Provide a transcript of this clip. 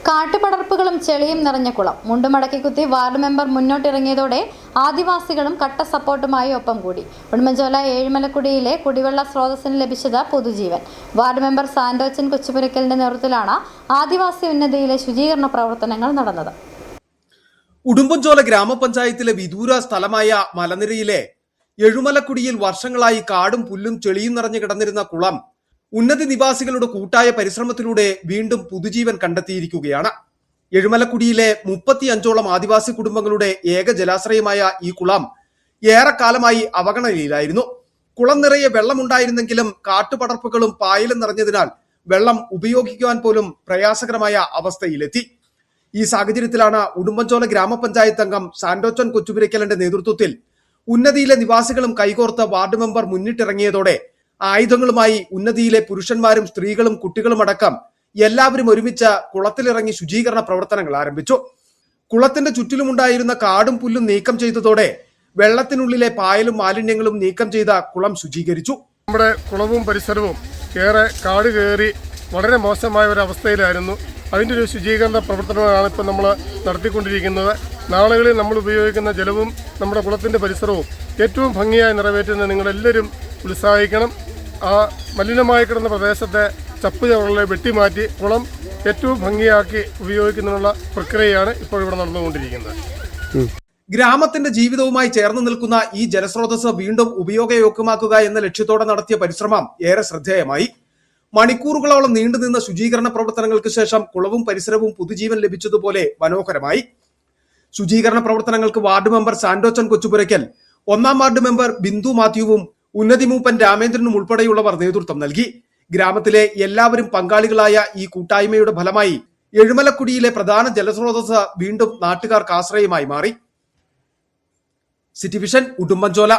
കാട്ടുപടർപ്പുകളും ചെളിയും നിറഞ്ഞ കുളം മുണ്ടുമടക്കി കുത്തി വാർഡ് മെമ്പർ മുന്നോട്ടിറങ്ങിയതോടെ ആദിവാസികളും കട്ട സപ്പോർട്ടുമായി ഒപ്പം കൂടി. ഉടുമ്പൻചോല ഏഴുമലക്കുടിയിലെ കുടിവെള്ള സ്രോതസ്സിന് ലഭിച്ചത് പുതുജീവൻ. വാർഡ് മെമ്പർ സാന്റോച്ചൻ കൊച്ചുപുരയ്ക്കലിന്റെ നേതൃത്വത്തിലാണ് ആദിവാസി ഉന്നതിയിലെ ശുചീകരണ പ്രവർത്തനങ്ങൾ നടന്നത്. ഉടുമ്പൻചോല ഗ്രാമപഞ്ചായത്തിലെ വിദൂര സ്ഥലമായ മലനിരയിലെ ഏഴുമലക്കുടിയിൽ വർഷങ്ങളായി കാടും പുല്ലും ചെളിയും നിറഞ്ഞു കിടന്നിരുന്ന കുളം ഉന്നതി നിവാസികളുടെ കൂട്ടായ പരിശ്രമത്തിലൂടെ വീണ്ടും പുതുജീവൻ കണ്ടെത്തിയിരിക്കുകയാണ്. ഏഴുമലക്കുടിയിലെ 35ഓളം ആദിവാസി കുടുംബങ്ങളുടെ ഏക ജലാശ്രയമായ ഈ കുളം ഏറെക്കാലമായി അവഗണനയിലായിരുന്നു. കുളം നിറയെ വെള്ളമുണ്ടായിരുന്നെങ്കിലും കാട്ടുപടർപ്പുകളും പായലും നിറഞ്ഞതിനാൽ വെള്ളം ഉപയോഗിക്കുവാൻ പോലും പ്രയാസകരമായ അവസ്ഥയിലെത്തി. ഈ സാഹചര്യത്തിലാണ് ഉടുമ്പൻചോല ഗ്രാമപഞ്ചായത്ത് അംഗം സാന്റോച്ചൻ കൊച്ചുപുരയ്ക്കലിന്റെ നേതൃത്വത്തിൽ ഉന്നതിയിലെ നിവാസികളും കൈകോർത്ത് വാർഡ് മെമ്പർ മുന്നിട്ടിറങ്ങിയതോടെ ആയുധങ്ങളുമായി ഉന്നതിയിലെ പുരുഷന്മാരും സ്ത്രീകളും കുട്ടികളും അടക്കം എല്ലാവരും ഒരുമിച്ച് കുളത്തിലിറങ്ങി ശുചീകരണ പ്രവർത്തനങ്ങൾ ആരംഭിച്ചു. കുളത്തിന്റെ ചുറ്റിലുമുണ്ടായിരുന്ന കാടും പുല്ലും നീക്കം ചെയ്തതോടെ വെള്ളത്തിനുള്ളിലെ പായലും മാലിന്യങ്ങളും നീക്കം ചെയ്ത കുളം ശുചീകരിച്ചു. നമ്മുടെ കുളവും പരിസരവും ഏറെ കാട് കയറി വളരെ മോശമായ ഒരു അവസ്ഥയിലായിരുന്നു. അതിൻ്റെ ഒരു ശുചീകരണ പ്രവർത്തനമാണ് ഇപ്പോൾ നമ്മൾ നടത്തിക്കൊണ്ടിരിക്കുന്നത്. നാളുകളിൽ നമ്മൾ ഉപയോഗിക്കുന്ന ജലവും നമ്മുടെ കുളത്തിൻ്റെ പരിസരവും ഏറ്റവും ഭംഗിയായി നിറവേറ്റുന്ന നിങ്ങളെല്ലാവരും ഉത്സാഹിക്കണം. ആ മലിനമായി കിടന്ന പ്രദേശത്തെ ചപ്പ് ചവറുകളെ വെട്ടിമാറ്റി കുളം ഏറ്റവും ഭംഗിയാക്കി ഉപയോഗിക്കുന്നതിനുള്ള പ്രക്രിയയാണ് ഇപ്പോൾ ഇവിടെ നടന്നുകൊണ്ടിരിക്കുന്നത്. ഗ്രാമത്തിന്റെ ജീവിതവുമായി ചേർന്ന് നിൽക്കുന്ന ഈ ജലസ്രോതസ് വീണ്ടും ഉപയോഗയോഗ്യമാക്കുക എന്ന ലക്ഷ്യത്തോടെ നടത്തിയ പരിശ്രമം ഏറെ ശ്രദ്ധേയമായി. മണിക്കൂറുകളോളം നീണ്ടുനിന്ന ശുചീകരണ പ്രവർത്തനങ്ങൾക്ക് ശേഷം കുളവും പരിസരവും പുതുജീവൻ ലഭിച്ചതുപോലെ മനോഹരമായി. ശുചീകരണ പ്രവർത്തനങ്ങൾക്ക് വാർഡ് മെമ്പർ സാന്റോച്ചൻ കൊച്ചുപുരയ്ക്കൽ, 1-ാം വാർഡ് മെമ്പർ ബിന്ദു മാത്യുവും ഉന്നതി മൂപ്പൻ രാമേന്ദ്രനും ഉൾപ്പെടെയുള്ളവർ നേതൃത്വം നൽകി. ഗ്രാമത്തിലെ എല്ലാവരും പങ്കാളികളായ ഈ കൂട്ടായ്മയുടെ ഫലമായി ഏഴുമലക്കുടിയിലെ പ്രധാന ജലസ്രോതസ് വീണ്ടും നാട്ടുകാർക്ക് ആശ്രയമായി മാറി. City vision, Udumbanchola.